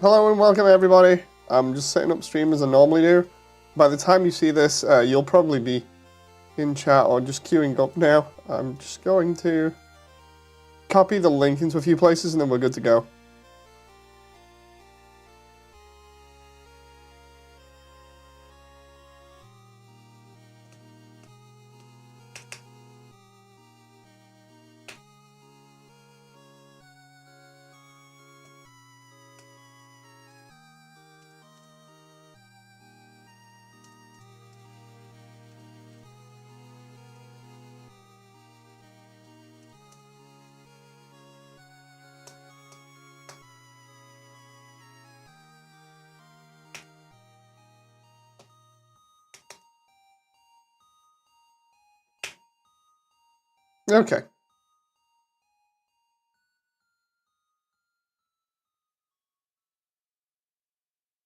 Hello and welcome everybody. I'm just setting up stream as I normally do. By the time you see this, you'll probably be in chat or just queuing up now. I'm just going to copy the link into a few places and then we're good to go. Okay.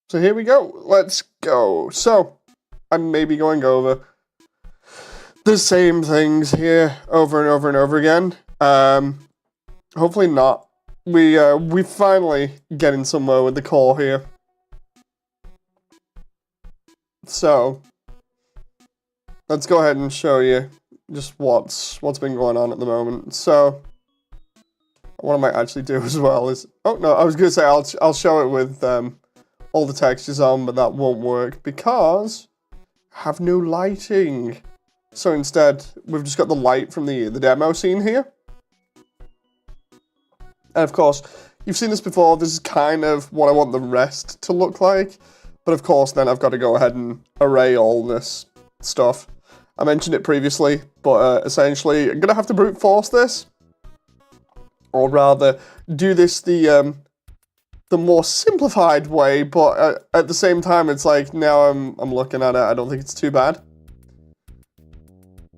So here we go. Let's go. So, I may be going over the same things here over and over and over again. Hopefully not. We finally getting somewhere with the core here. So, let's go ahead and show you just what's been going on at the moment. So, what I might actually do as well is... Oh, no, I was going to say I'll show it with all the textures on, but that won't work because I have no lighting. So instead, we've just got the light from the demo scene here. And of course, you've seen this before. This is kind of what I want the rest to look like. But of course, then I've got to go ahead and array all this stuff. I mentioned it previously, but essentially, I'm going to have to brute force this. Or rather, do this the more simplified way, but at the same time, it's like, now I'm looking at it, I don't think it's too bad.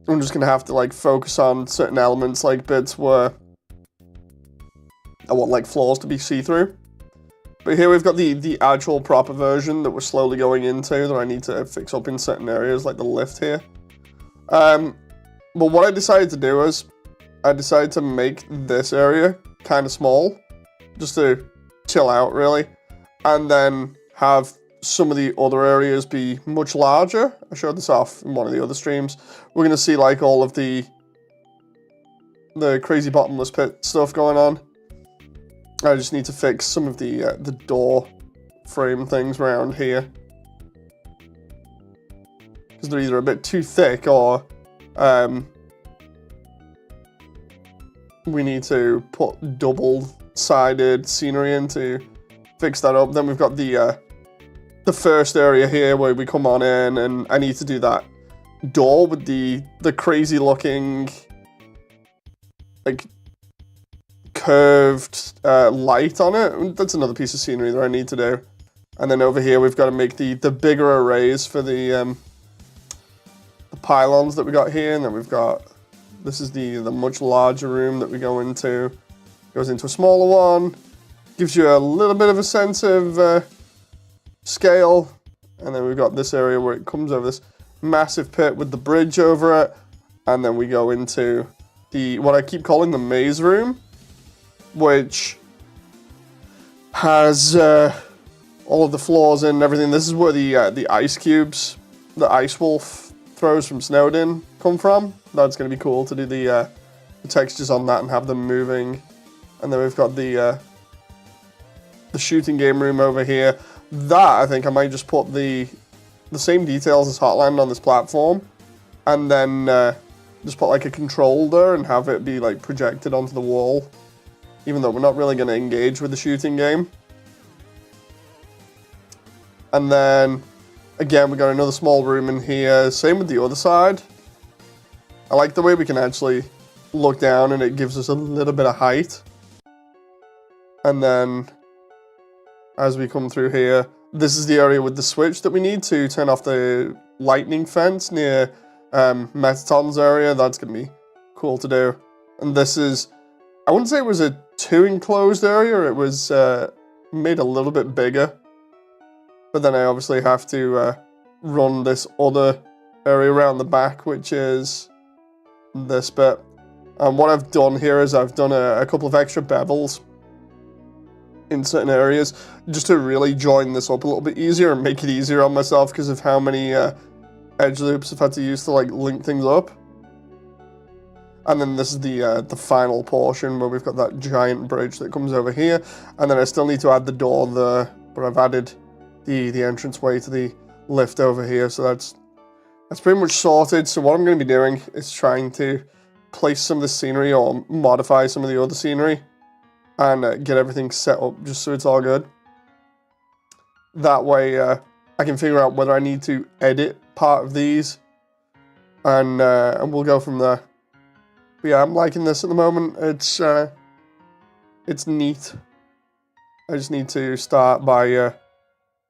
I'm just going to have to, like, focus on certain elements, like bits where I want, like, floors to be see-through. But here we've got the actual proper version that we're slowly going into that I need to fix up in certain areas, like the lift here. But what I decided to do is, I decided to make this area kind of small, just to chill out, really. And then have some of the other areas be much larger. I showed this off in one of the other streams. We're going to see, like, all of the crazy bottomless pit stuff going on. I just need to fix some of the door frame things around here. Because they're either a bit too thick or we need to put double-sided scenery in to fix that up. Then we've got the first area here where we come on in, and I need to do that door with the crazy-looking, like, curved light on it. That's another piece of scenery that I need to do. And then over here we've got to make the bigger arrays for the pylons that we got here, and then we've got... This is the much larger room that we go into. Goes into a smaller one. Gives you a little bit of a sense of scale. And then we've got this area where it comes over this massive pit with the bridge over it. And then we go into what I keep calling the maze room, which has all of the floors in and everything. This is where the ice cubes, the ice wolf throws from Snowden come from. That's going to be cool to do the textures on that and have them moving. And then we've got the shooting game room over here. That, I think I might just put the same details as Hotland on this platform. And then just put like a control there and have it be like projected onto the wall. Even though we're not really going to engage with the shooting game. And then, again, we got another small room in here. Same with the other side. I like the way we can actually look down and it gives us a little bit of height. And then, as we come through here, this is the area with the switch that we need to turn off the lightning fence near Metaton's area. That's going to be cool to do. And this is, I wouldn't say it was a too enclosed area. It was made a little bit bigger. But then I obviously have to run this other area around the back, which is this bit. And what I've done here is I've done a couple of extra bevels in certain areas, just to really join this up a little bit easier and make it easier on myself because of how many edge loops I've had to use to like link things up. And then this is the final portion where we've got that giant bridge that comes over here, and then I still need to add the door there, but I've added the entranceway to the lift over here, so that's pretty much sorted. So what I'm going to be doing is trying to place some of the scenery or modify some of the other scenery and get everything set up just so it's all good. That way I can figure out whether I need to edit part of these, and we'll go from there. But yeah, I'm liking this at the moment. It's neat. I just need to start by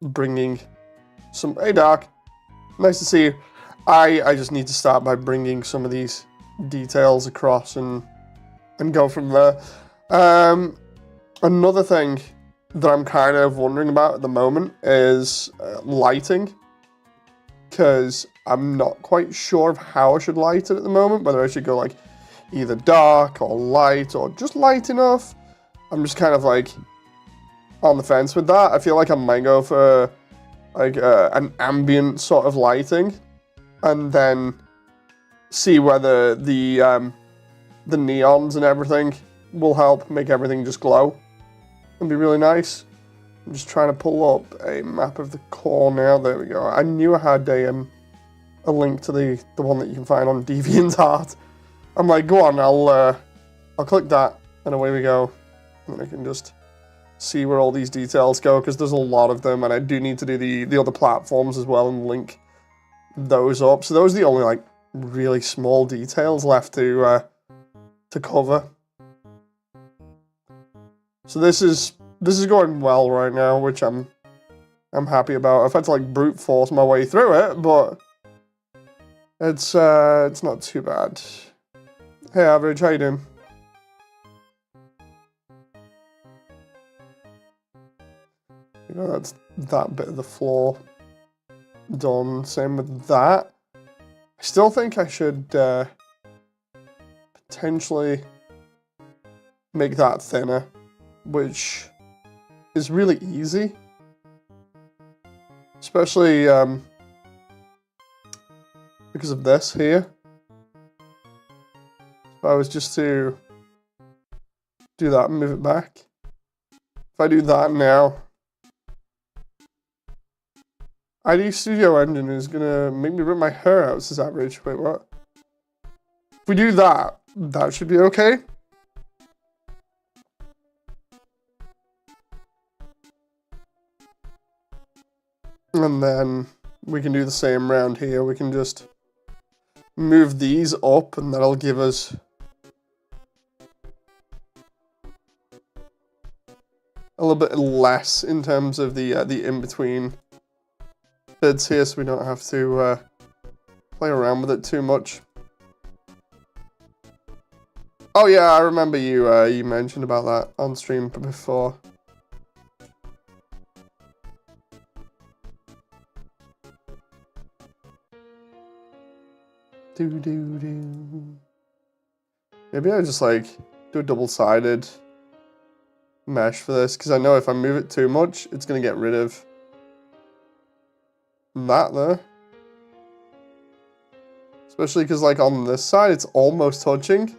bringing some... Hey, Doc. Nice to see you. I just need to start by bringing some of these details across and go from there. Another thing that I'm kind of wondering about at the moment is lighting, because I'm not quite sure of how I should light it at the moment, whether I should go like either dark or light or just light enough. I'm just kind of like on the fence with that. I feel like I might go for like an ambient sort of lighting, and then see whether the neons and everything will help make everything just glow. It'd be really nice. I'm just trying to pull up a map of the core now. There we go. I knew I had a link to the one that you can find on DeviantArt. I'm like, go on, I'll click that, and away we go. And then I can just see where all these details go, because there's a lot of them, and I do need to do the other platforms as well and link those up. So those are the only like really small details left to cover. So this is going well right now, which I'm happy about. I've had to like brute force my way through it, but it's not too bad. Hey, Average, how you doing? You know, that's that bit of the floor done. Same with that. I still think I should potentially make that thinner, which is really easy. Especially because of this here. If I was just to do that and move it back. If I do that now, ID Studio Engine is gonna make me rip my hair out, says Average. Wait, what? If we do that, that should be okay. And then we can do the same round here. We can just move these up, and that'll give us a little bit less in terms of the in-between bits here, so we don't have to play around with it too much. Oh yeah, I remember you mentioned about that on stream before. Maybe I just like do a double-sided mesh for this, because I know if I move it too much, it's gonna get rid of that there. Especially because like on this side, it's almost touching.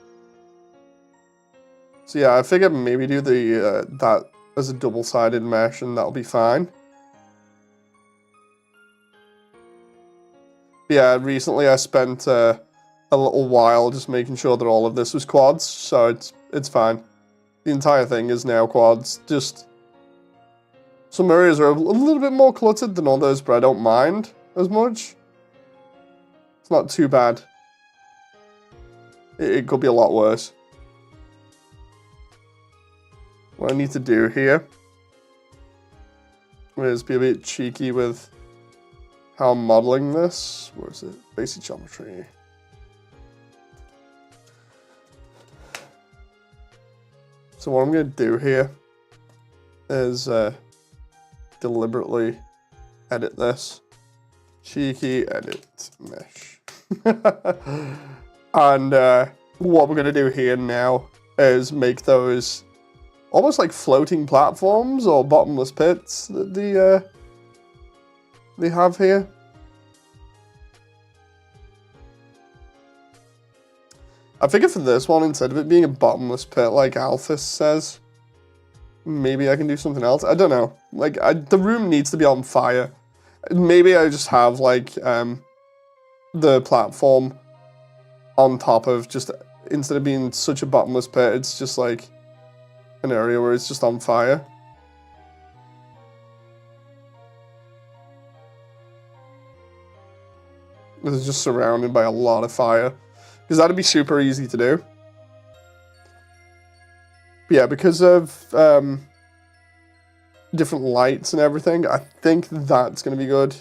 So yeah, I figured maybe do the that as a double-sided mesh, and that'll be fine. Yeah, recently I spent a little while just making sure that all of this was quads, so it's fine. The entire thing is now quads. Just some areas are a little bit more cluttered than others, but I don't mind as much. It's not too bad. It could be a lot worse. What I need to do here is be a bit cheeky with how I'm modeling this. Where is it? Basic geometry. So what I'm going to do here is deliberately edit this. Cheeky edit mesh. And what we're going to do here now is make those almost like floating platforms or bottomless pits that they have here. I figure for this one, instead of it being a bottomless pit like Alphys says, maybe I can do something else. I don't know. Like, the room needs to be on fire. Maybe I just have, like, the platform on top of just, instead of being such a bottomless pit, it's just, like, an area where it's just on fire. It's just surrounded by a lot of fire. Because that'd be super easy to do. But yeah, because of different lights and everything, I think that's going to be good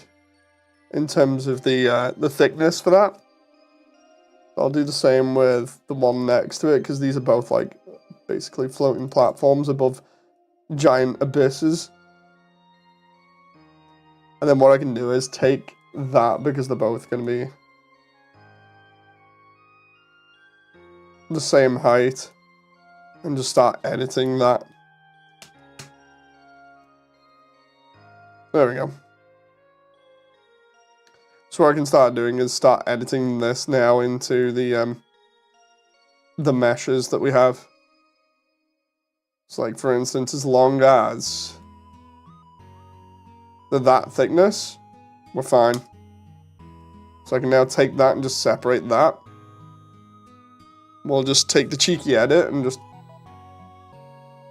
in terms of the thickness for that. I'll do the same with the one next to it, because these are both like basically floating platforms above giant abysses. And then what I can do is take that, because they're both going to be the same height, and just start editing that. There we go. So what I can start doing is start editing this now into the meshes that we have. So like, for instance, as long as they're that thickness, we're fine. So I can now take that and just separate that. We'll just take the cheeky edit and just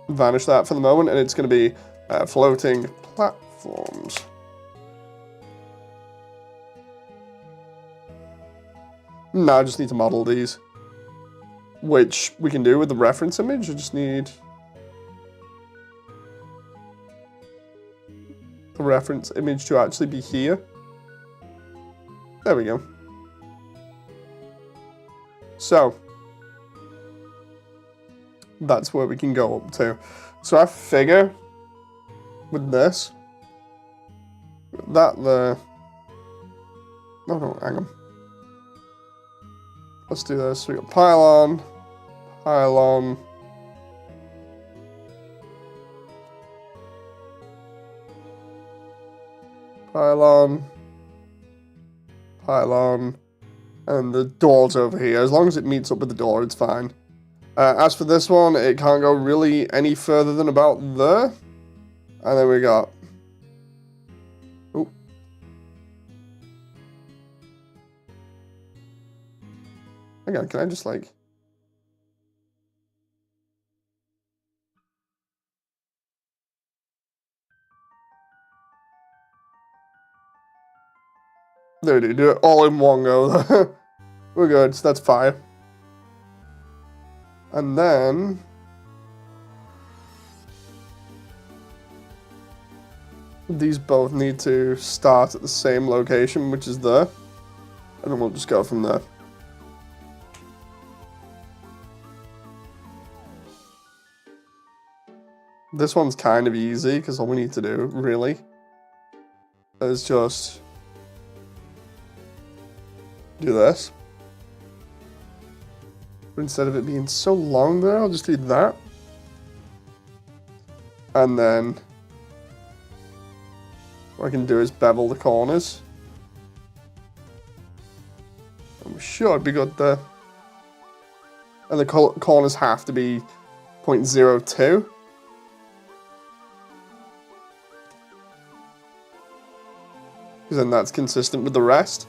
vanish that for the moment, and it's going to be floating platforms. Now I just need to model these, which we can do with the reference image. I just need the reference image to actually be here. There we go. So that's where we can go up to. So I figure with this, that the, oh no, hang on. Let's do this. We got pylon, pylon, pylon, pylon, and the door's over here. As long as it meets up with the door, it's fine. As for this one, it can't go really any further than about there. And then we got... Ooh. Hang on, can I just like... There we do it all in one go. We're good, so that's fine. And then... these both need to start at the same location, which is there. And then we'll just go from there. This one's kind of easy, because all we need to do, really, is just do this. But instead of it being so long there, I'll just do that. And then what I can do is bevel the corners. And we should be good there. And the corners have to be 0.02. Because then that's consistent with the rest.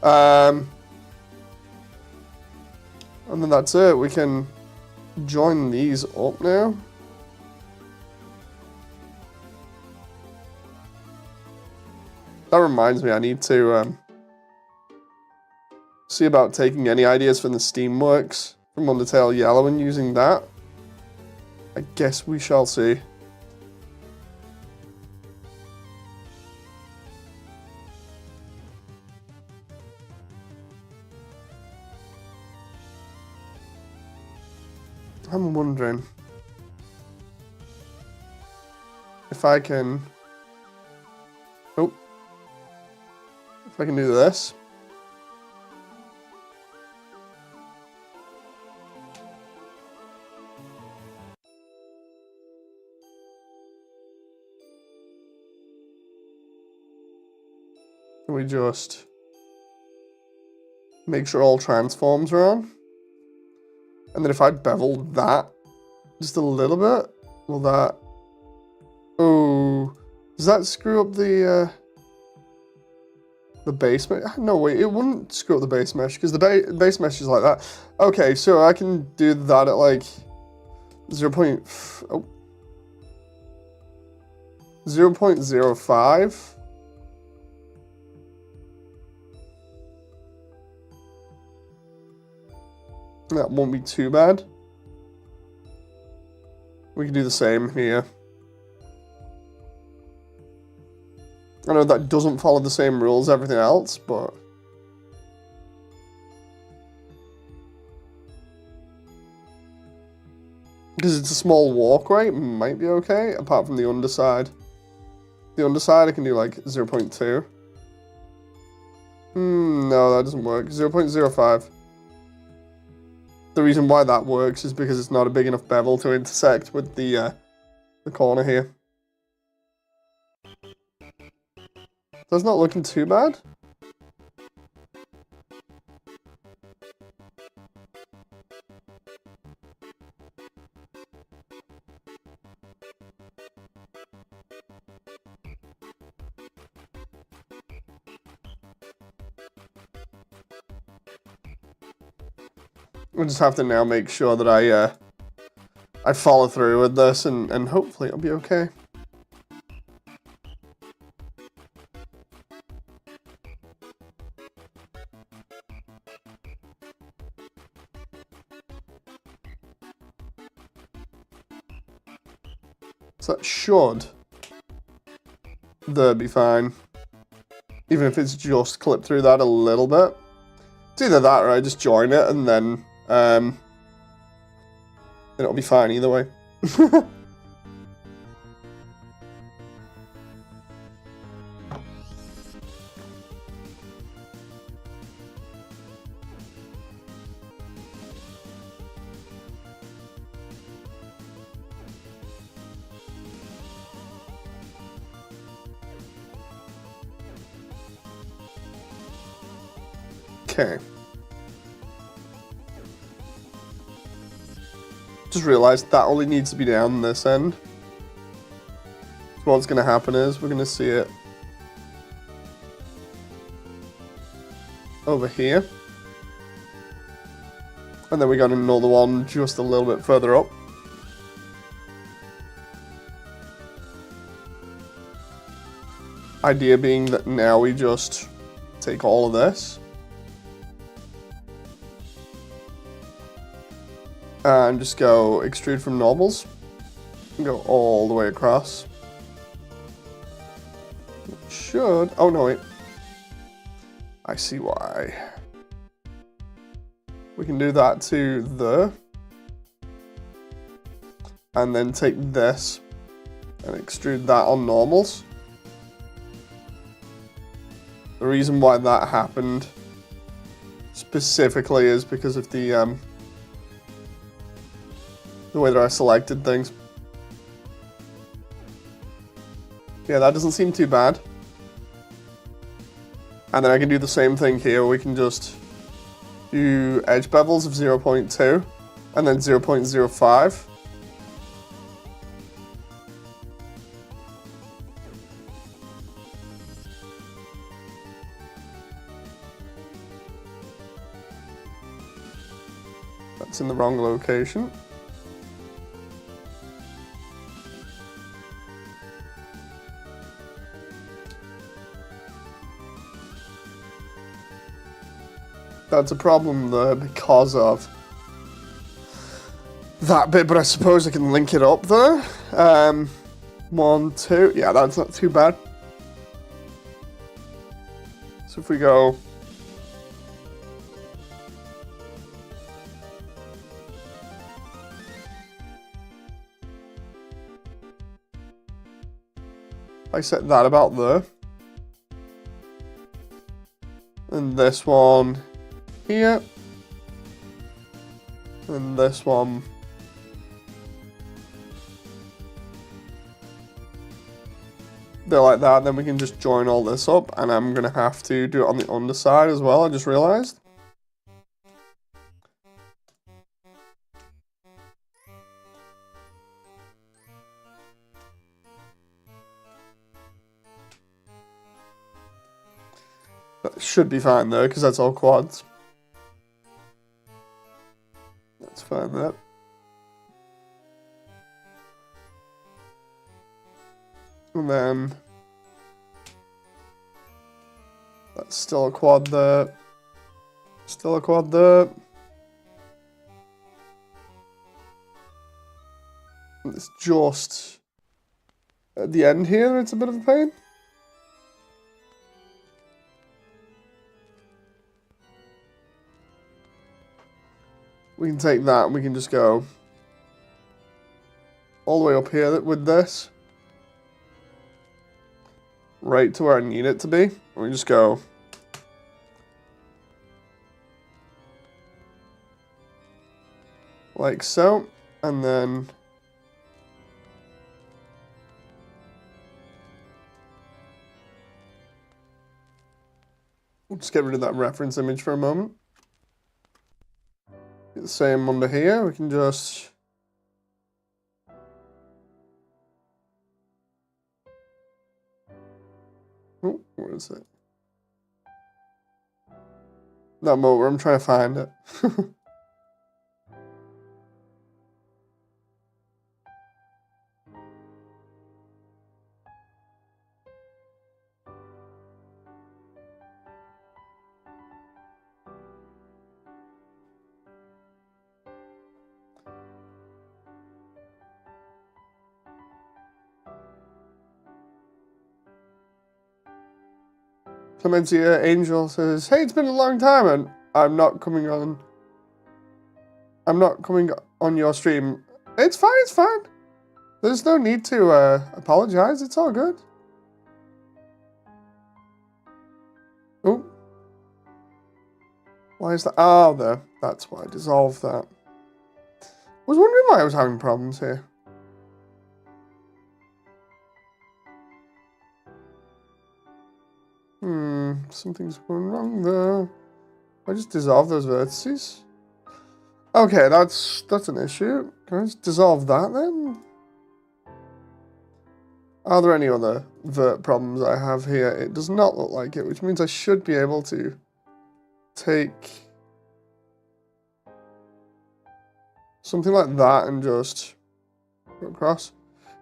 And then that's it. We can join these up now. That reminds me, I need to see about taking any ideas from the Steamworks from Undertale Yellow and using that. I guess we shall see. I'm wondering if I can... Oh. If I can do this. And we just make sure all transforms are on. And then if I bevel that just a little bit, will that... Oh, does that screw up the base mesh? No, wait, it wouldn't screw up the base mesh because the base mesh is like that. Okay, so I can do that at like 0.05. That won't be too bad. We can do the same here. I know that doesn't follow the same rules as everything else, but... Because it's a small walkway, it might be okay, apart from the underside. The underside I can do like 0.2. No, that doesn't work. 0.05. The reason why that works is because it's not a big enough bevel to intersect with the corner here. That's not looking too bad. We just have to now make sure that I follow through with this and hopefully it'll be okay. So that should be fine. Even if it's just clipped through that a little bit. It's either that or I just join it and then it'll be fine either way. Okay. Just realized that only needs to be down this end. So what's going to happen is we're going to see it over here. And then we got another one just a little bit further up. Idea being that now we just take all of this and just go extrude from normals and go all the way across. Should, oh no wait, I see why. We can do that to the, and then take this and extrude that on normals. The reason why that happened specifically is because of the way that I selected things. Yeah, that doesn't seem too bad. And then I can do the same thing here. We can just do edge bevels of 0.2 and then 0.05. That's in the wrong location. That's a problem there because of that bit, but I suppose I can link it up there. 1, 2, yeah, that's not too bad. So if we go I set that about there. And this one here. And this one . there like that, then we can just join all this up, and I'm gonna have to do it on the underside as well, I just realized. That should be fine though, because that's all quads. That's fine, that. And then that's still a quad there. Still a quad there. And it's just at the end here, it's a bit of a pain. We can take that and we can just go all the way up here with this. Right to where I need it to be. We just go like so, and then we'll just get rid of that reference image for a moment. The same under here, we can just oh, where is it? That motor, I'm trying to find it. Clementia Angel says, "Hey, it's been a long time, and I'm not coming on your stream." It's fine, it's fine. There's no need to apologize. It's all good. Oh. Why is that? Oh, there. That's why I dissolved that. I was wondering why I was having problems here. Something's going wrong there. I just dissolve those vertices. Okay, that's an issue. Can I just dissolve that then? Are there any other vert problems I have here? It does not look like it, which means I should be able to take something like that and just go across.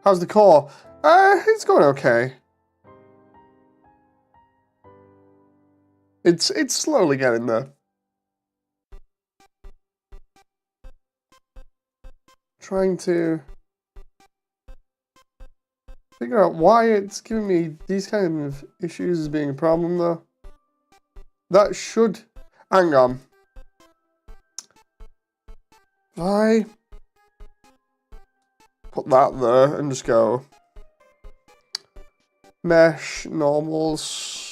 How's the core? It's going okay. It's slowly getting there. Trying to figure out why it's giving me these kind of issues as being a problem though. That should... Hang on. If I put that there and just go mesh, normals,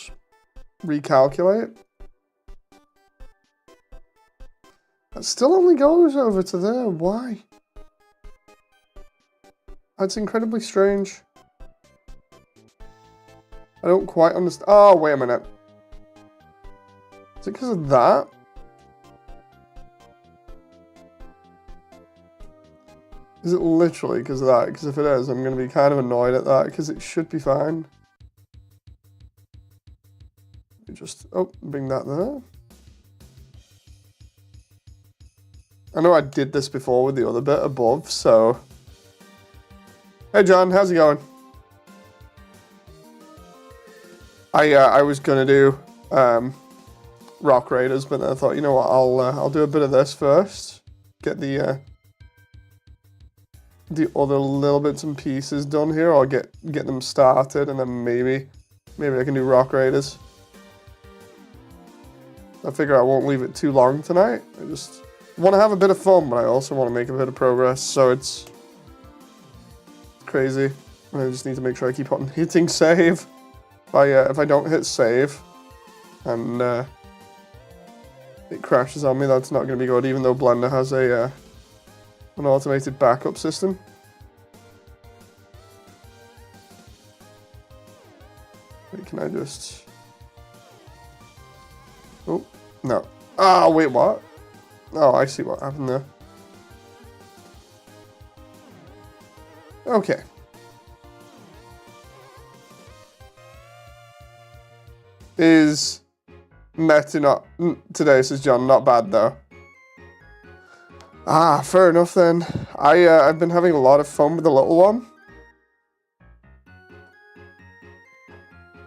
recalculate. That still only goes over to there. Why? That's incredibly strange. I don't quite understand. Oh, wait a minute. Is it because of that? Is it literally because of that? Because if it is, I'm going to be kind of annoyed at that because it should be fine. Just, oh, bring that there. I know I did this before with the other bit above, so... Hey John, how's it going? I was gonna do Rock Raiders, but then I thought, you know what, I'll do a bit of this first. Get the other little bits and pieces done here, or get them started, and then maybe I can do Rock Raiders. I figure I won't leave it too long tonight. I just want to have a bit of fun, but I also want to make a bit of progress, so it's crazy. I just need to make sure I keep on hitting save. If I don't hit save, and it crashes on me, that's not going to be good, even though Blender has an automated backup system. Wait, can I just... Oh, no. Ah, wait, what? Oh, I see what happened there. Okay. Is Meta not... Today, says John, not bad though. Ah, fair enough then. I've been having a lot of fun with the little one.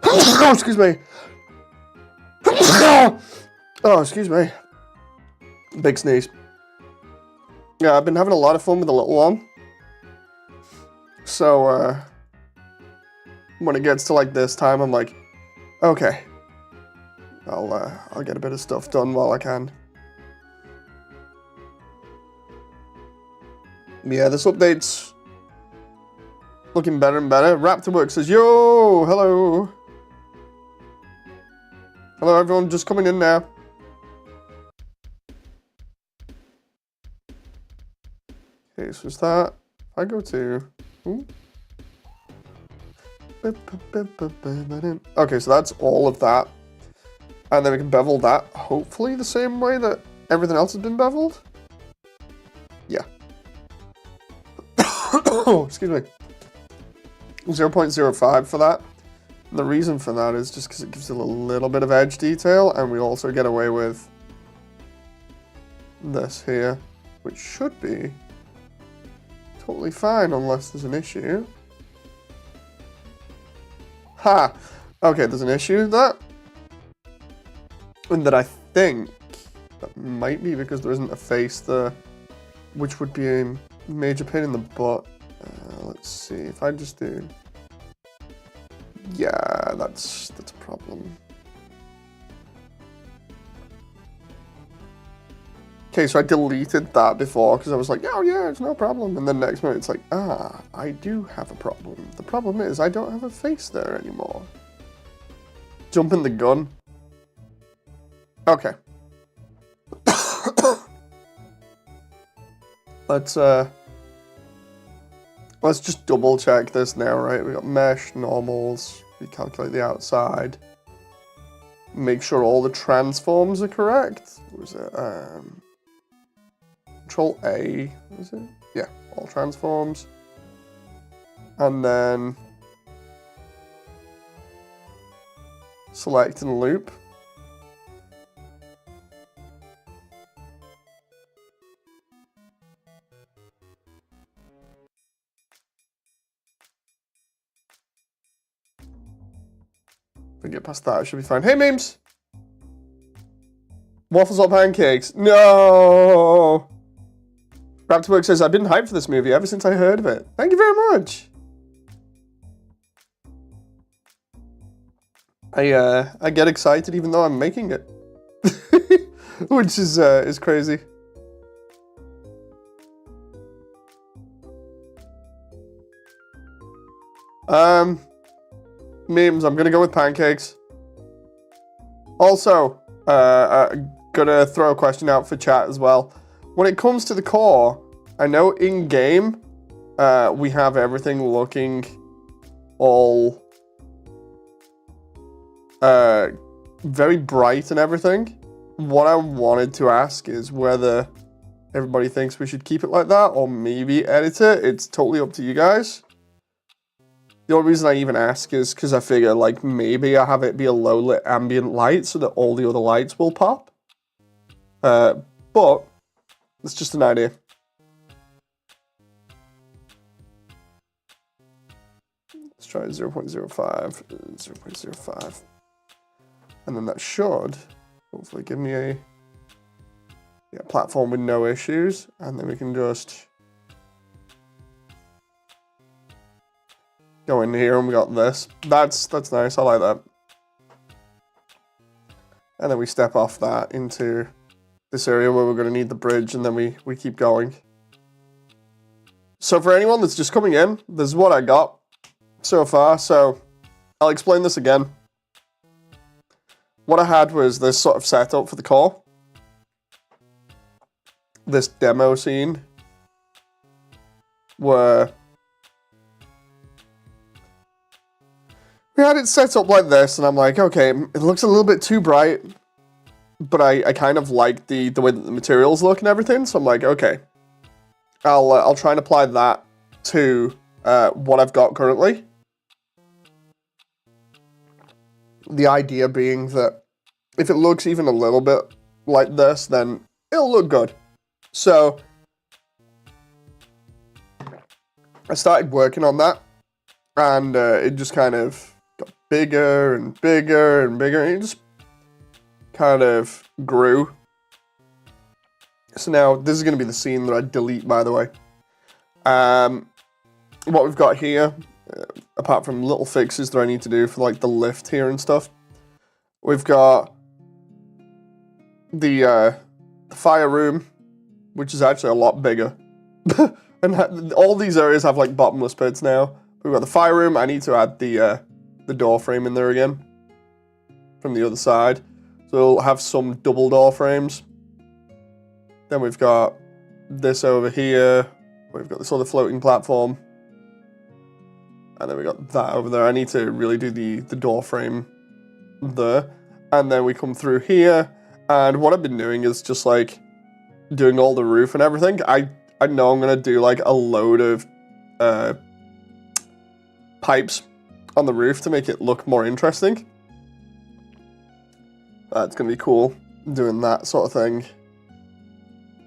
Oh, excuse me. Oh, excuse me. Big sneeze. Yeah, I've been having a lot of fun with the little one. So, when it gets to like this time, I'm like, okay, I'll get a bit of stuff done while I can. Yeah, this update's looking better and better. Raptorwork says, yo, hello. Hello, everyone, just coming in now. Okay, so is that, if I go to, ooh. Okay, so that's all of that. And then we can bevel that, hopefully the same way that everything else has been beveled. Yeah. Oh, excuse me. 0.05 for that. And the reason for that is just because it gives it a little bit of edge detail, and we also get away with this here, which should be totally fine unless there's an issue. Ha! Okay, there's an issue with that. And that I think that might be because there isn't a face there, which would be a major pain in the butt. Let's see, if I just do... Yeah, that's a problem. Okay, so I deleted that before because I was like, oh yeah, it's no problem. And then next minute it's like, ah, I do have a problem. The problem is I don't have a face there anymore. Jumping the gun. Okay. Let's just double check this now, right? We got mesh, normals, we calculate the outside. Make sure all the transforms are correct. What was it? Control A, was it? Yeah, all transforms. And then select and loop. If we get past that, it should be fine. Hey, memes! Waffles or pancakes? No! Raptorwork says, I've been hyped for this movie ever since I heard of it. Thank you very much! I get excited even though I'm making it. Which is crazy. Memes, I'm gonna go with pancakes. Also, gonna throw a question out for chat as well. When it comes to the core, I know in-game, we have everything looking all very bright and everything. What I wanted to ask is whether everybody thinks we should keep it like that or maybe edit it. It's totally up to you guys. The only reason I even ask is because I figure, like, maybe I have it be a low-lit ambient light so that all the other lights will pop. But it's just an idea. Let's try 0.05, 0.05. And then that should hopefully give me a platform with no issues. And then we can just go in here and we got this. That's nice, I like that. And then we step off that into this area where we're going to need the bridge, and then we keep going. So for anyone that's just coming in, this is what I got so far. So I'll explain this again. What I had was this sort of setup for the core. This demo scene where we had it set up like this, and I'm like, okay, it looks a little bit too bright, but I kind of like the way that the materials look and everything, so I'm like, okay, I'll try and apply that to what I've got currently. The idea being that if it looks even a little bit like this, then it'll look good. So I started working on that, and it just kind of got bigger and bigger and bigger, and it just kind of grew. So now this is going to be the scene that I delete, by the way. What we've got here, apart from little fixes that I need to do for like the lift here and stuff, we've got the fire room, which is actually a lot bigger. And all these areas have like bottomless pits now. We've got the fire room. I need to add the door frame in there again from the other side. So we'll have some double door frames. Then we've got this over here. We've got this other floating platform. And then we got that over there. I need to really do the door frame there. And then we come through here. And what I've been doing is just like doing all the roof and everything. I know I'm going to do like a load of pipes on the roof to make it look more interesting. That's going to be cool, doing that sort of thing.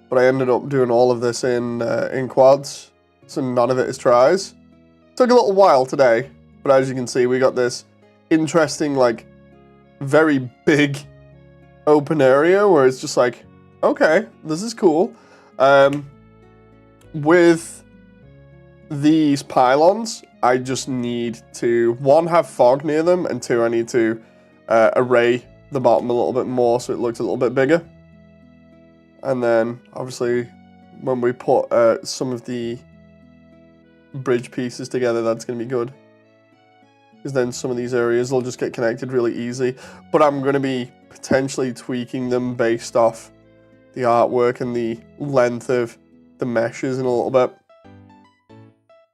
But I ended up doing all of this in quads, so none of it is tries. Took a little while today, but as you can see, we got this interesting, like, very big open area where it's just like, okay, this is cool. With these pylons, I just need to, one, have fog near them, and two, I need to array the bottom a little bit more so it looks a little bit bigger. And then, obviously, when we put some of the bridge pieces together, that's going to be good. Because then some of these areas will just get connected really easy. But I'm going to be potentially tweaking them based off the artwork and the length of the meshes in a little bit.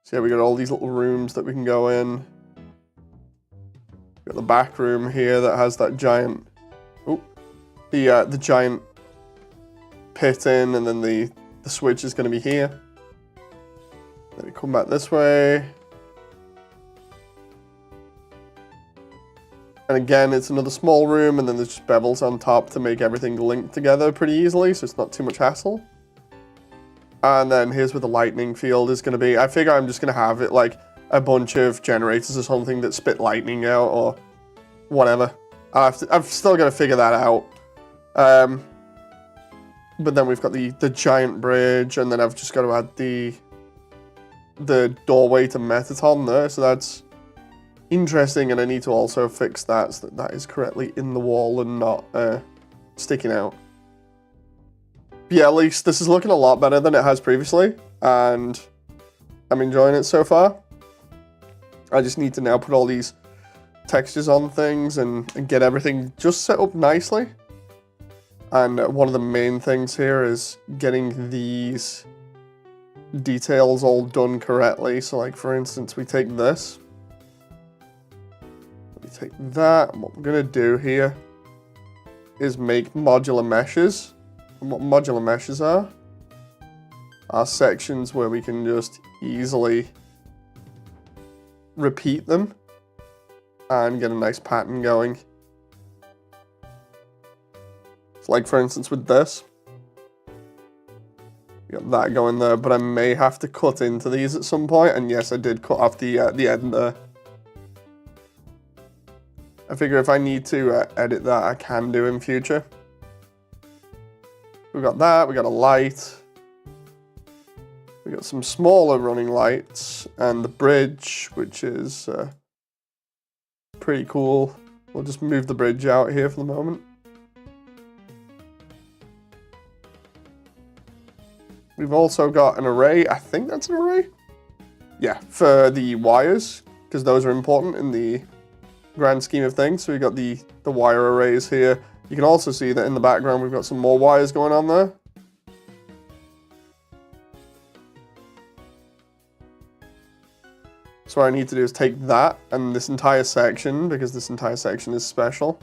So yeah, we got all these little rooms that we can go in. We got the back room here that has that giant, the giant pit in, and then the switch is going to be here. Then we come back this way. And again, it's another small room, and then there's just bevels on top to make everything link together pretty easily, so it's not too much hassle. And then here's where the lightning field is going to be. I figure I'm just going to have it like a bunch of generators or something that spit lightning out or whatever. I've still got to figure that out. But then we've got the giant bridge, and then I've just got to add the doorway to Metaton there, so that's interesting, and I need to also fix that so that is correctly in the wall and not sticking out. But yeah, at least this is looking a lot better than it has previously, and I'm enjoying it so far. I just need to now put all these textures on things and get everything just set up nicely. And one of the main things here is getting these details all done correctly. So like, for instance, we take this. We take that, and what we're going to do here is make modular meshes. And what modular meshes are sections where we can just easily repeat them and get a nice pattern going. So like, for instance, with this, we got that going there, but I may have to cut into these at some point, and yes, I did cut off the end there. I figure if I need to edit that, I can do in future. We got that, we got a light. We got some smaller running lights, and the bridge, which is pretty cool. We'll just move the bridge out here for the moment. We've also got an array, I think that's an array? Yeah, for the wires, because those are important in the grand scheme of things. So we've got the wire arrays here. You can also see that in the background we've got some more wires going on there. So So what I need to do is take that and this entire section, because this entire section is special,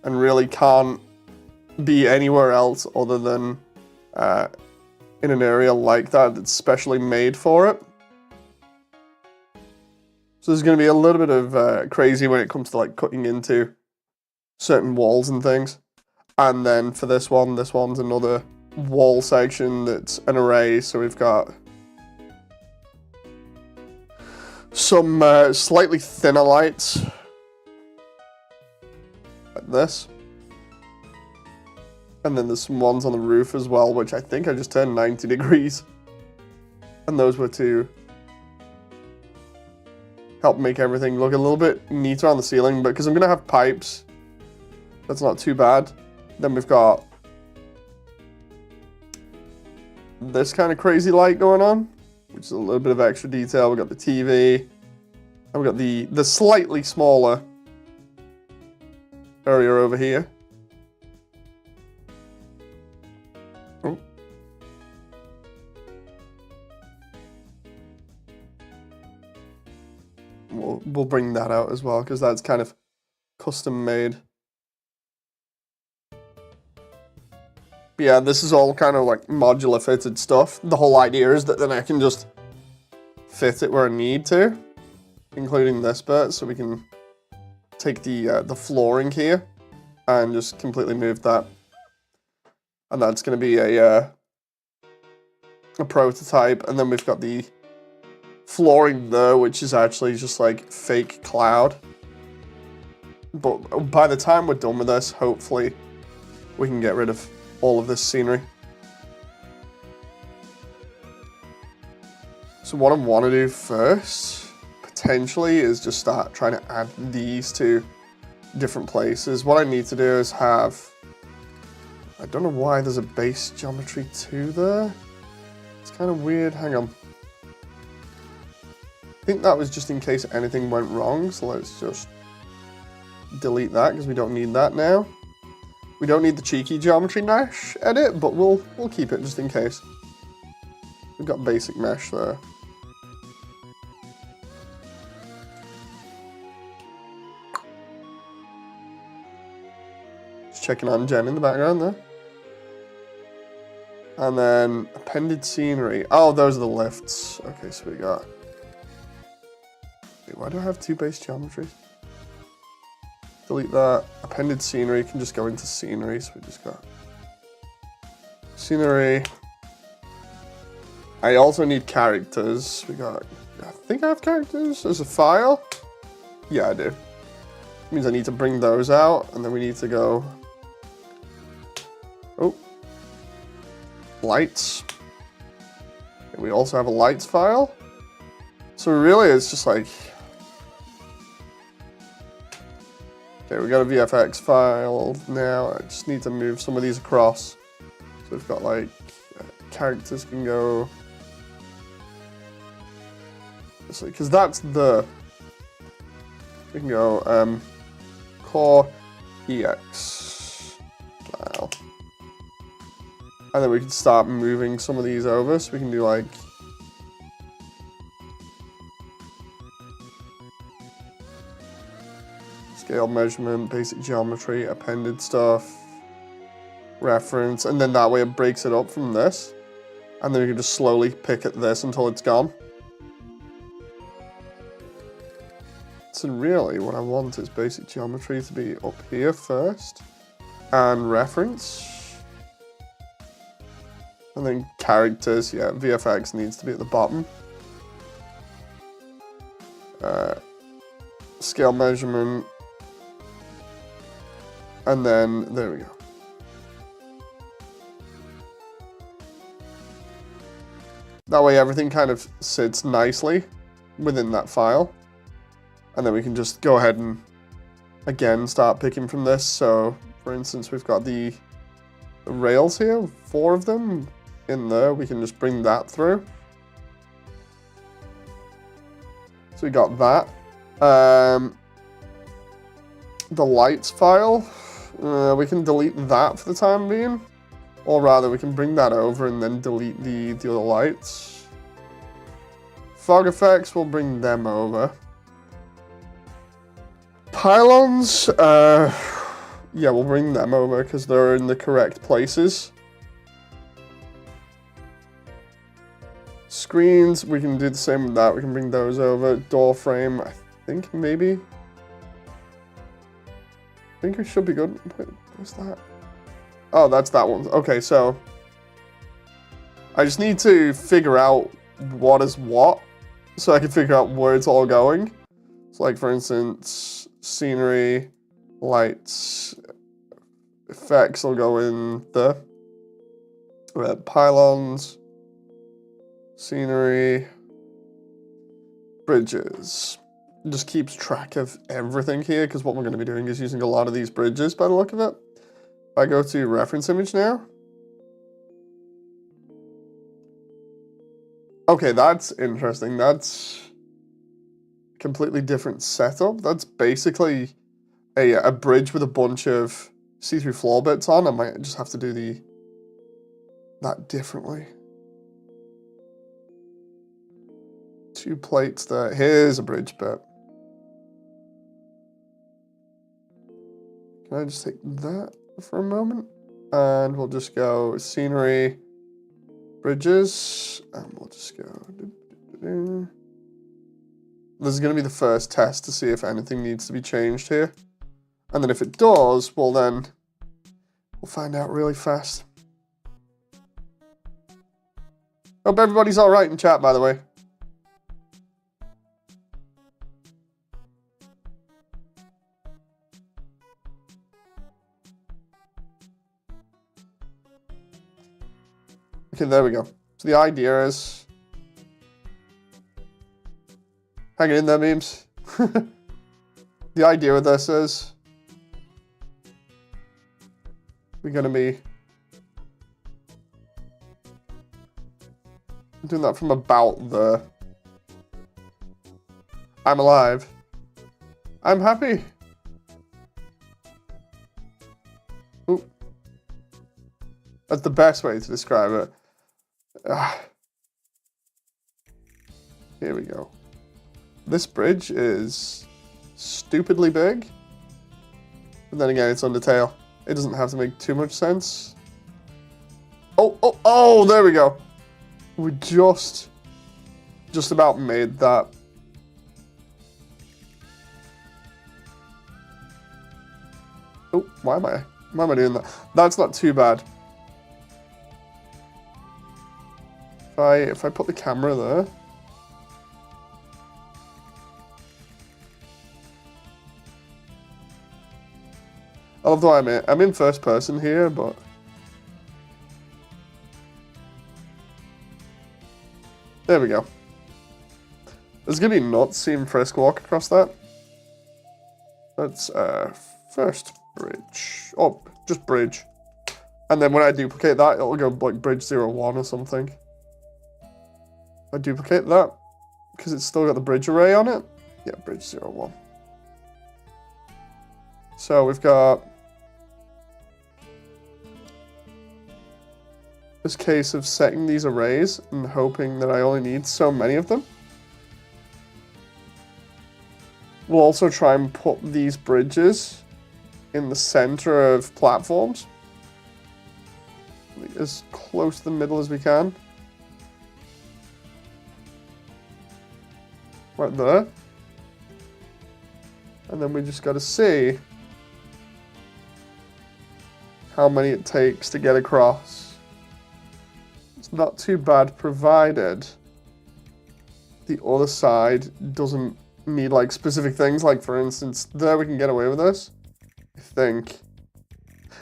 and really can't be anywhere else other than in an area like that that's specially made for it. So there's going to be a little bit of crazy when it comes to like cutting into certain walls and things. And then for this one's another wall section that's an array. So we've got some slightly thinner lights, like this. And then there's some ones on the roof as well, which I think I just turned 90 degrees. And those were to help make everything look a little bit neater on the ceiling, but because I'm going to have pipes, that's not too bad. Then we've got this kind of crazy light going on, which is a little bit of extra detail. We've got the TV, and we've got the slightly smaller area over here. Oh. We'll bring that out as well, because that's kind of custom made. But yeah, this is all kind of like modular fitted stuff. The whole idea is that then I can just fit it where I need to, including this bit, so we can take the flooring here and just completely move that. And that's going to be a prototype, and then we've got the flooring there, which is actually just like fake cloud. But by the time we're done with this, hopefully we can get rid of all of this scenery. So what I want to do first, potentially, is just start trying to add these to different places. What I need to do is have, I don't know why there's a base geometry 2 there. It's kind of weird. Hang on. I think that was just in case anything went wrong, so let's just delete that because we don't need that now. We don't need the cheeky geometry mesh edit, but we'll keep it just in case. We've got basic mesh there. Just checking on Jen in the background there. And then appended scenery. Oh, those are the lifts. Okay, so we got... Wait, why do I have 2 base geometries? Delete that. Appended scenery can just go into scenery, so we just got scenery. I also need characters. We got, I think I have characters as a file. Yeah, I do. Means I need to bring those out, and then we need to go, oh, lights. And we also have a lights file. So really it's just like, okay, we got a VFX file now. I just need to move some of these across. So we've got like, characters can go, because that's the, we can go core EX file. And then we can start moving some of these over, so we can do like, scale measurement, basic geometry, appended stuff, reference, and then that way it breaks it up from this. And then we can just slowly pick at this until it's gone. So really what I want is basic geometry to be up here first, and reference. And then characters, yeah, VFX needs to be at the bottom. Scale measurement. And then, there we go. That way everything kind of sits nicely within that file. And then we can just go ahead and, again, start picking from this. So, for instance, we've got the rails here, 4 of them in there. We can just bring that through. So we got that. The lights file, we can delete that for the time being. Or rather, we can bring that over and then delete the other lights. Fog effects, we'll bring them over. Pylons, yeah, we'll bring them over because they're in the correct places. Screens, we can do the same with that. We can bring those over. Door frame, I think maybe. I think it should be good. Wait, what's that? Oh, that's that one. Okay, so I just need to figure out what is what so I can figure out where it's all going. So like, for instance, scenery, lights, effects will go in the pylons, scenery, bridges. It just keeps track of everything here because what we're going to be doing is using a lot of these bridges by the look of it. If I go to reference image now. Okay, that's interesting. That's a completely different setup. That's basically a bridge with a bunch of see-through floor bits on. I might just have to do that differently. 2 plates there. Here's a bridge bit. Can I just take that for a moment? And we'll just go scenery, bridges, and we'll just go. This is going to be the first test to see if anything needs to be changed here. And then if it does, well then, we'll find out really fast. Hope everybody's alright in chat, by the way. Okay, there we go. So the idea is... Hang in there, memes. The idea with this is... We're going to be... doing that from about there. I'm alive. I'm happy. Ooh. That's the best way to describe it. Here we go. This bridge is stupidly big. But then again, it's Undertale. It doesn't have to make too much sense. Oh, there we go. We just about made that. Oh, why am I doing that? That's not too bad. If I put the camera there. I love the way I'm in first person here, but there we go. There's gonna be nuts seeing Frisk walk across that. That's first bridge. Oh, just bridge. And then when I duplicate that, it'll go like bridge 01 or something. I duplicate that because it's still got the bridge array on it. Yeah, bridge 01. So we've got this case of setting these arrays and hoping that I only need so many of them. We'll also try and put these bridges in the center of platforms. As close to the middle as we can. Right there. And then we just got to see how many it takes to get across. It's not too bad provided the other side doesn't need like specific things. Like for instance, there we can get away with this. I think.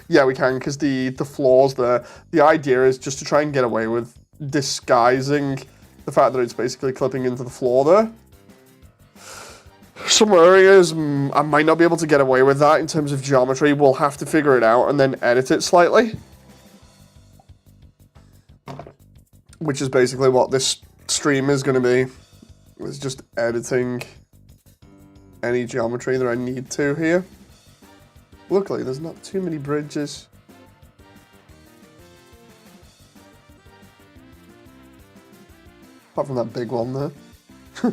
Yeah, we can because the floors there. The idea is just to try and get away with disguising the fact that it's basically clipping into the floor there. Some areas, I might not be able to get away with that in terms of geometry. We'll have to figure it out and then edit it slightly. Which is basically what this stream is going to be. It's just editing any geometry that I need to here. Luckily, there's not too many bridges. Apart from that big one there. I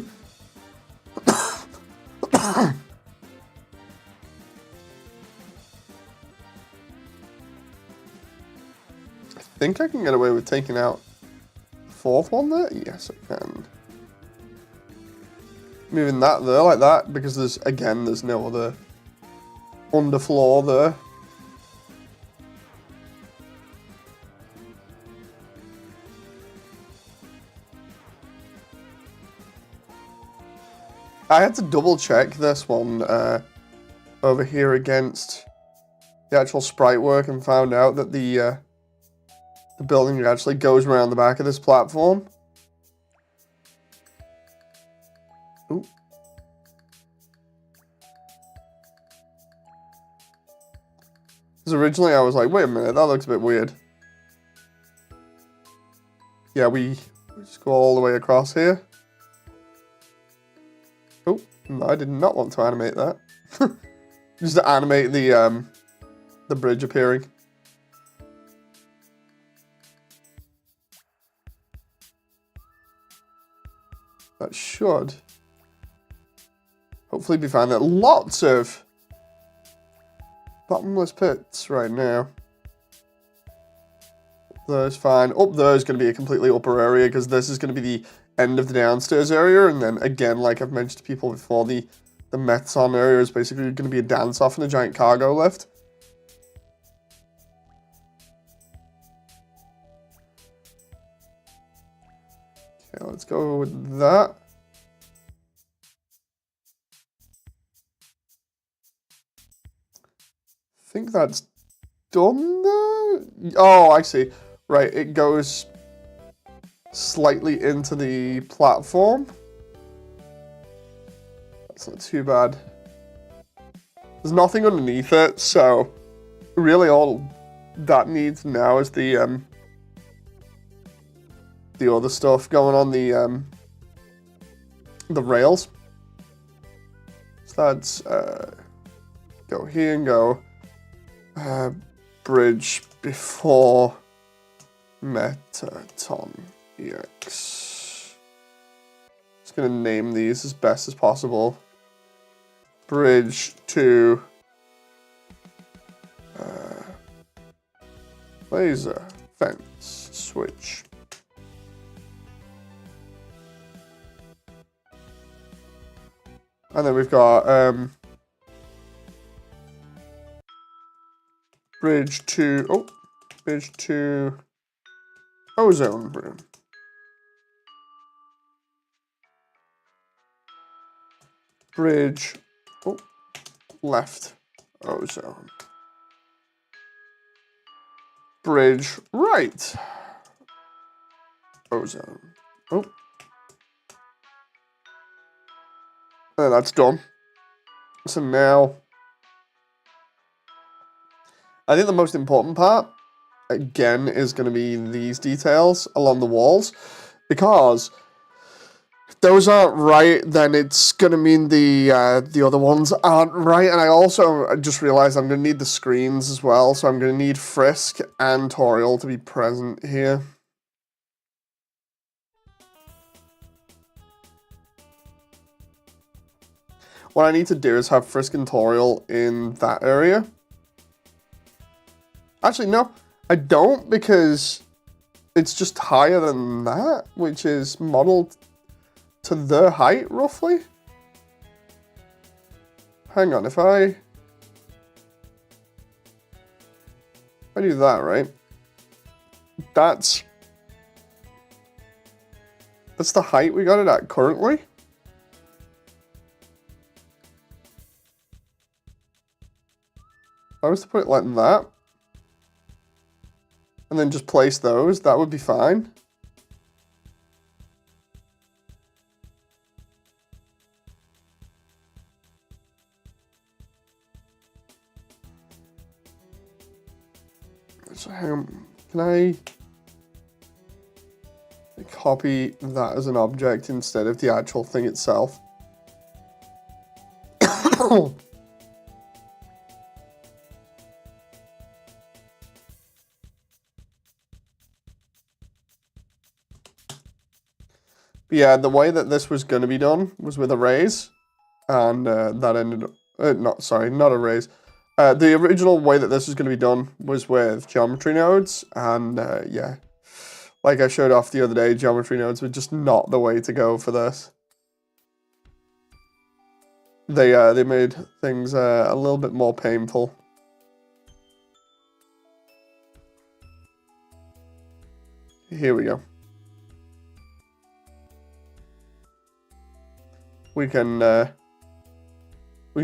think I can get away with taking out the fourth one there. Yes, I can. Moving that there like that because there's no other underfloor there. I had to double check this one over here against the actual sprite work and found out that the building actually goes around the back of this platform. Ooh. Because originally I was like, wait a minute, that looks a bit weird. Yeah, we just go all the way across here. Oh, no, I did not want to animate that. Just to animate the bridge appearing. That should hopefully be fine. There are lots of bottomless pits right now. There's fine. Up there is going to be a completely upper area because this is going to be the end of the downstairs area. And then again, like I've mentioned to people before, the Metson area is basically going to be a dance off and a giant cargo lift. Okay, let's go with that. I think that's done there? Oh, I see. Right, it goes slightly into the platform. That's not too bad. There's nothing underneath it, so really all that needs now is the other stuff going on the rails. So that's go here and go bridge before Metaton EX. Just gonna name these as best as possible. Bridge to laser fence switch. And then we've got bridge to ozone room. Bridge left ozone. Bridge right ozone. Oh. And that's done. So now, I think the most important part, again, is going to be these details along the walls. Because if those aren't right, then it's going to mean the other ones aren't right. And I just realized I'm going to need the screens as well. So I'm going to need Frisk and Toriel to be present here. What I need to do is have Frisk and Toriel in that area. Actually, no, I don't, because it's just higher than that, which is modeled to their height, roughly. Hang on, if I do that, right? That's the height we got it at currently. If I was to put it like that, and then just place those, that would be fine. So can I copy that as an object instead of the actual thing itself? But yeah, the way that this was going to be done was with arrays, and that ended up, not arrays. The original way that this was going to be done was with geometry nodes, and yeah, like I showed off the other day, geometry nodes were just not the way to go for this. They made things a little bit more painful. Here we go. We can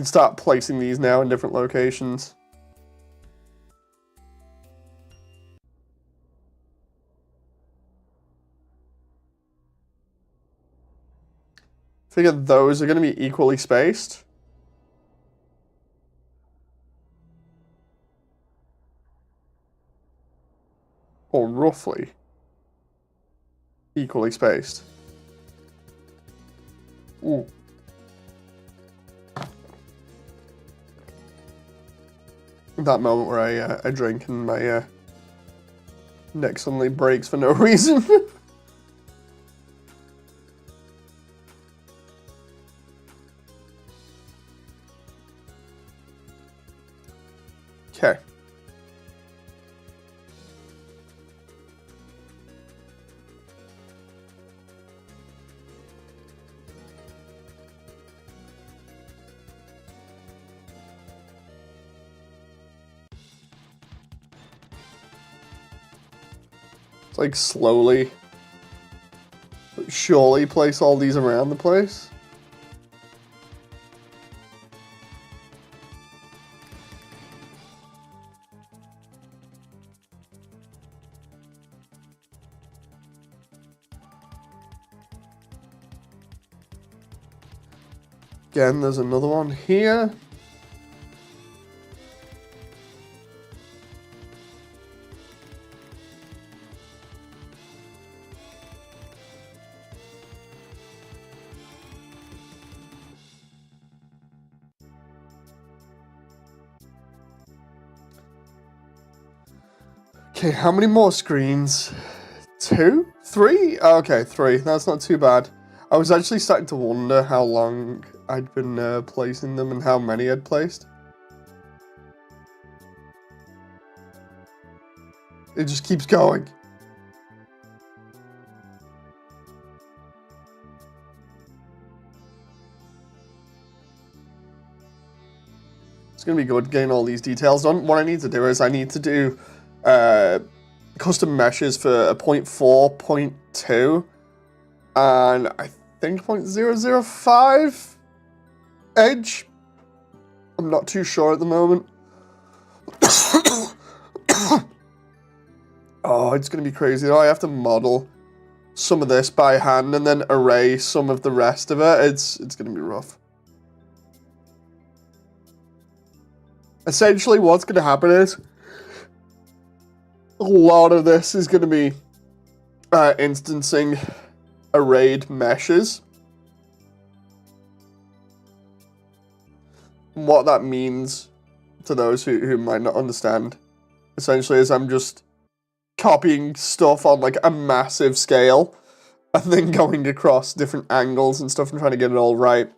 start placing these now in different locations. Figure those are going to be equally spaced. Or roughly equally spaced. Ooh. That moment where I drink and my neck suddenly breaks for no reason. Okay. It's like slowly, but surely place all these around the place. Again, there's another one here. Okay, how many more screens? 2? 3? Okay, 3. That's not too bad. I was actually starting to wonder how long I'd been placing them and how many I'd placed. It just keeps going. It's going to be good getting all these details done. What I need to do is I need to do custom meshes for a 0.4, 0.2, and I think 0.005 edge. I'm not too sure at the moment. Oh, it's going to be crazy. I have to model some of this by hand and then array some of the rest of it. It's going to be rough. Essentially, what's going to happen is a lot of this is going to be instancing arrayed meshes. What that means to those who might not understand, essentially, is I'm just copying stuff on like a massive scale and then going across different angles and stuff and trying to get it all right.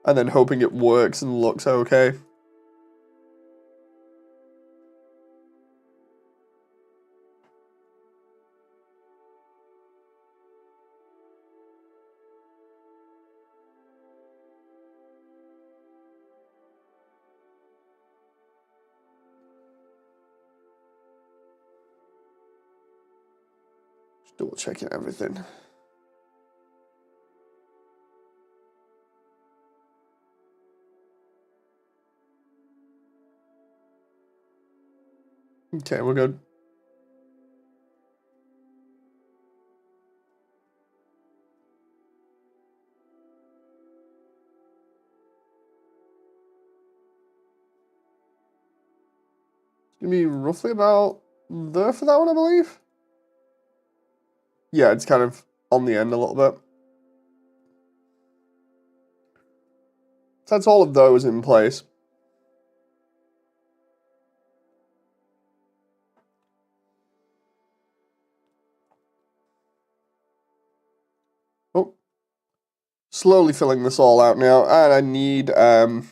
And then hoping it works and looks okay. Double checking everything. Okay, we're good. It's gonna be roughly about there for that one, I believe. Yeah, it's kind of on the end a little bit. So that's all of those in place. slowly filling this all out now, and I need, I'm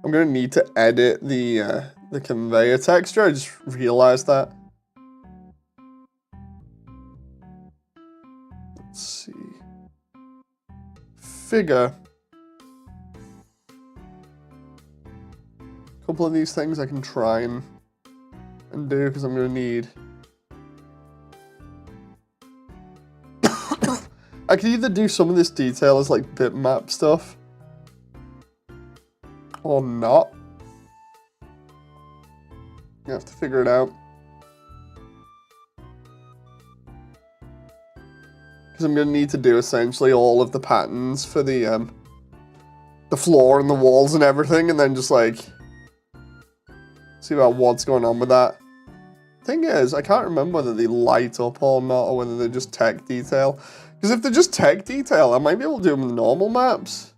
gonna need to edit the conveyor texture. I just realized that. Let's see. Figure. A couple of these things I can try and do, because I'm gonna need. I could either do some of this detail as like bitmap stuff, or not. You have to figure it out. Because I'm gonna need to do essentially all of the patterns for the floor and the walls and everything, and then just like see about what's going on with that. Thing is, I can't remember whether they light up or not, or whether they're just tech detail. Because if they're just tech detail, I might be able to do them in the normal maps.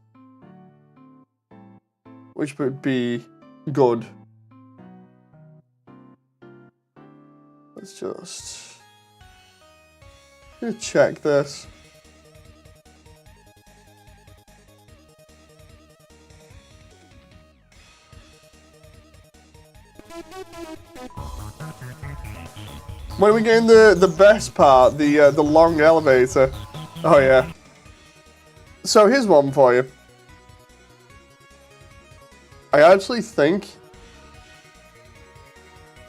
Which would be good. Let's just... I'm gonna check this. When are we getting the best part, the long elevator? Oh yeah. So here's one for you. I actually think,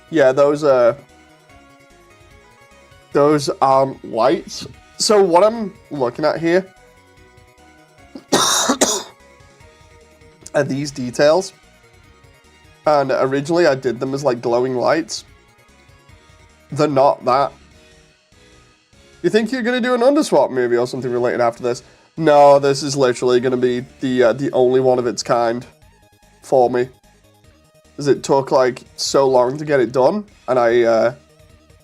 yeah, those aren't lights. So what I'm looking at here are these details, and originally I did them as like glowing lights. They're not that. You think you're gonna do an Underswap movie or something related after this? No, this is literally gonna be the only one of its kind for me. Because it took like so long to get it done, and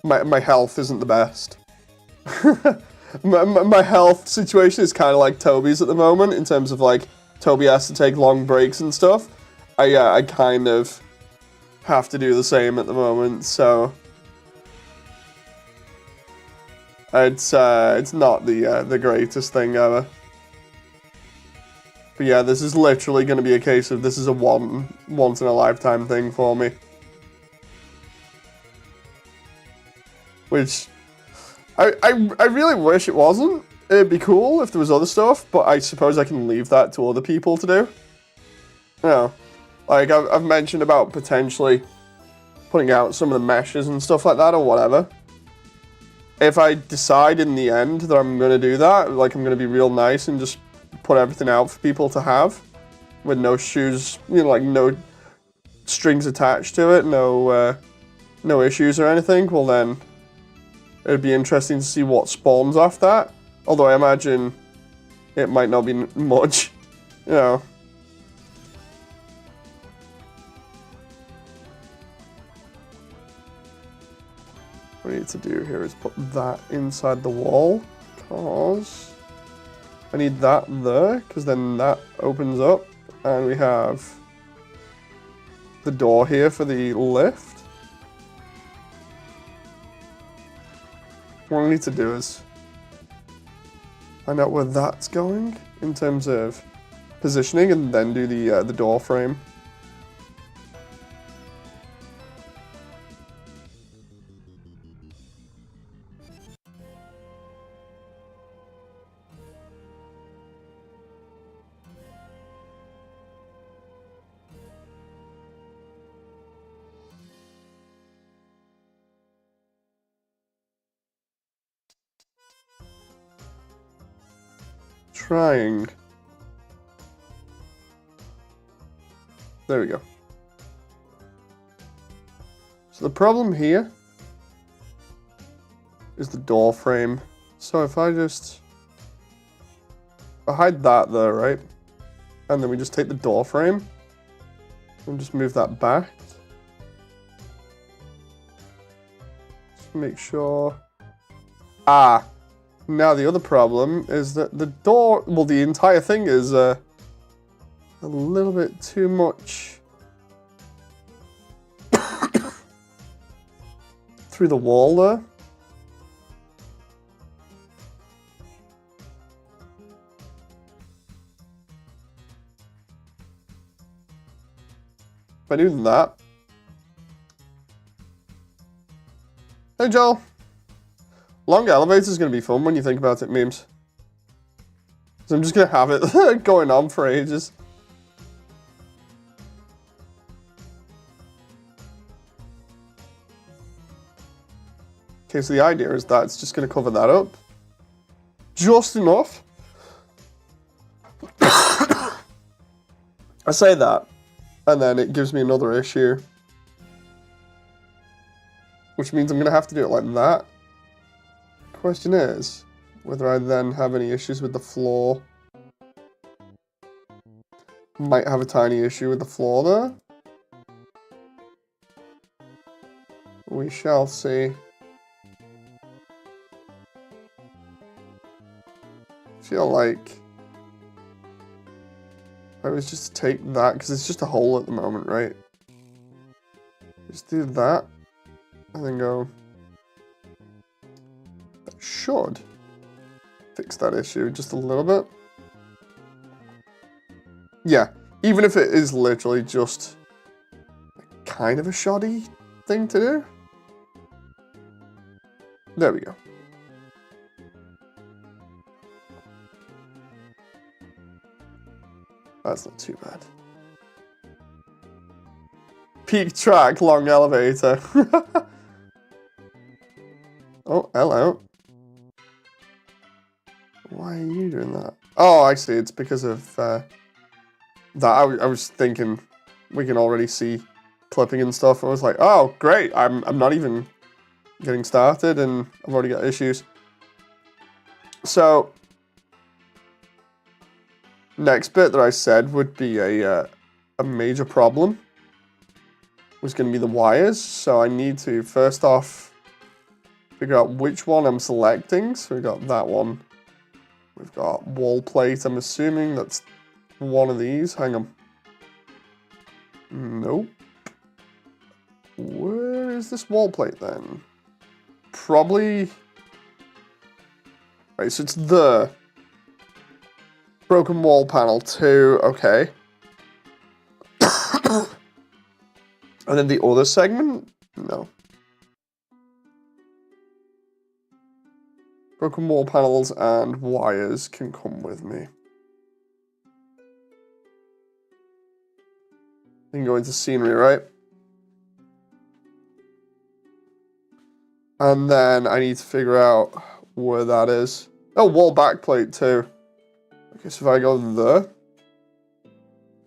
my health isn't the best. my health situation is kind of like Toby's at the moment, in terms of like, Toby has to take long breaks and stuff. I kind of have to do the same at the moment, so... It's not the greatest thing ever. But yeah, this is literally going to be a case of this is a once in a lifetime thing for me. Which I really wish it wasn't. It'd be cool if there was other stuff, but I suppose I can leave that to other people to do. You know, like I've mentioned about potentially putting out some of the meshes and stuff like that or whatever. If I decide in the end that I'm going to do that, like I'm going to be real nice and just put everything out for people to have, with no shoes, you know, like no strings attached to it, no issues or anything, well then it'd be interesting to see what spawns off that. Although I imagine it might not be much, you know. What I need to do here is put that inside the wall, because I need that there, because then that opens up, and we have the door here for the lift. What I need to do is find out where that's going in terms of positioning, and then do the door frame. Trying. There we go. So the problem here is the door frame. So if I just... I hide that there, right? And then we just take the door frame and just move that back. Just make sure... Ah! Now the other problem is that the door, well, the entire thing is a little bit too much through the wall there. If I do that. Hey, Joel. Long elevators is going to be fun when you think about it, memes. So I'm just going to have it going on for ages. Okay, so the idea is that it's just going to cover that up. Just enough. I say that, and then it gives me another issue. Which means I'm going to have to do it like that. Question is, whether I then have any issues with the floor. Might have a tiny issue with the floor there. We shall see. Feel like I was just to take that, because it's just a hole at the moment, right? Just do that, and then go. That should fix that issue just a little bit. Yeah, even if it is literally just kind of a shoddy thing to do. There we go. That's not too bad. Peak track, long elevator. Oh, hello. Why are you doing that? Oh, I see. It's because of that. I was thinking we can already see clipping and stuff. I was like, oh, great. I'm not even getting started, and I've already got issues. So next bit that I said would be a major problem was going to be the wires. So I need to first off figure out which one I'm selecting. So we got that one. We've got wall plate. I'm assuming that's one of these. Hang on. Nope. Where is this wall plate then? Probably. Right, so it's the broken wall panel 2. Okay. And then the other segment? No. Broken wall panels and wires can come with me. I can go into scenery, right? And then I need to figure out where that is. Oh, wall backplate too. Okay, so if I go there.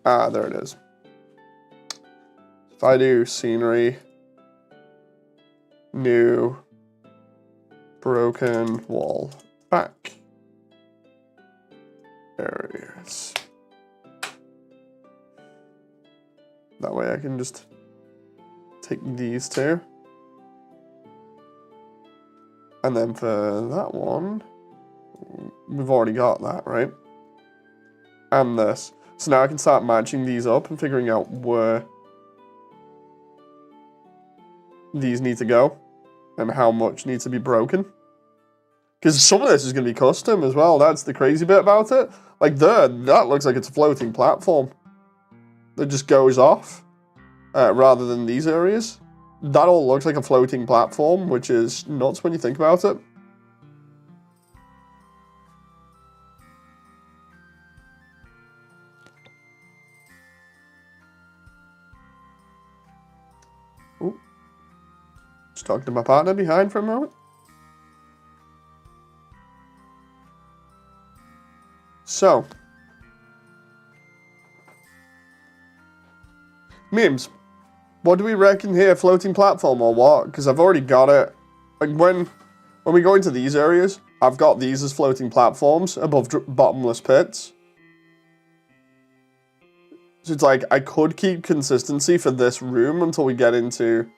Ah, there it is. If I do scenery, new, broken wall back. Areas. That way I can just take these two. And then for that one, we've already got that, right? And this. So now I can start matching these up and figuring out where these need to go and how much needs to be broken. Because some of this is going to be custom as well. That's the crazy bit about it. Like there, that looks like it's a floating platform that just goes off rather than these areas. That all looks like a floating platform, which is nuts when you think about it. Ooh. Just talking to my partner behind for a moment. So. Memes. What do we reckon here? Floating platform or what? Because I've already got it. Like when we go into these areas, I've got these as floating platforms above bottomless pits. So it's like I could keep consistency for this room until we get into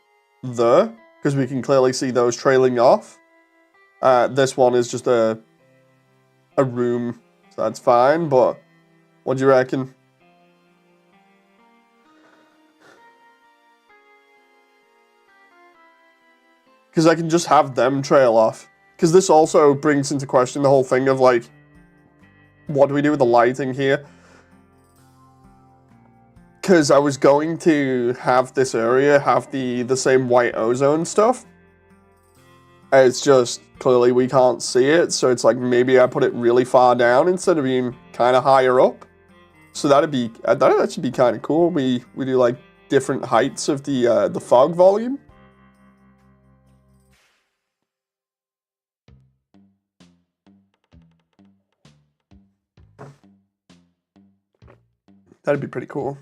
there, because we can clearly see those trailing off. This one is just a room, so that's fine. But what do you reckon? Because I can just have them trail off. Because this also brings into question the whole thing of like, what do we do with the lighting here? because I was going to have this area have the same white ozone stuff. It's just clearly we can't see it, so it's like maybe I put it really far down instead of being kind of higher up. So that should be kind of cool. We do like different heights of the fog volume. That'd be pretty cool.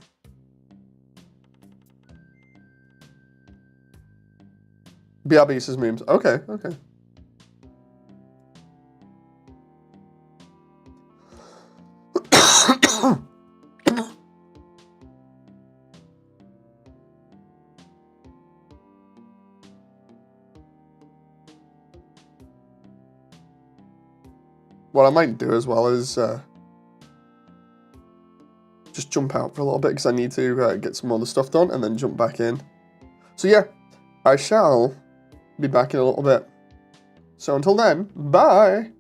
BRB says memes. Okay, okay. What I might do as well is just jump out for a little bit because I need to get some other stuff done and then jump back in. So yeah, I shall be back in a little bit. So until then, bye!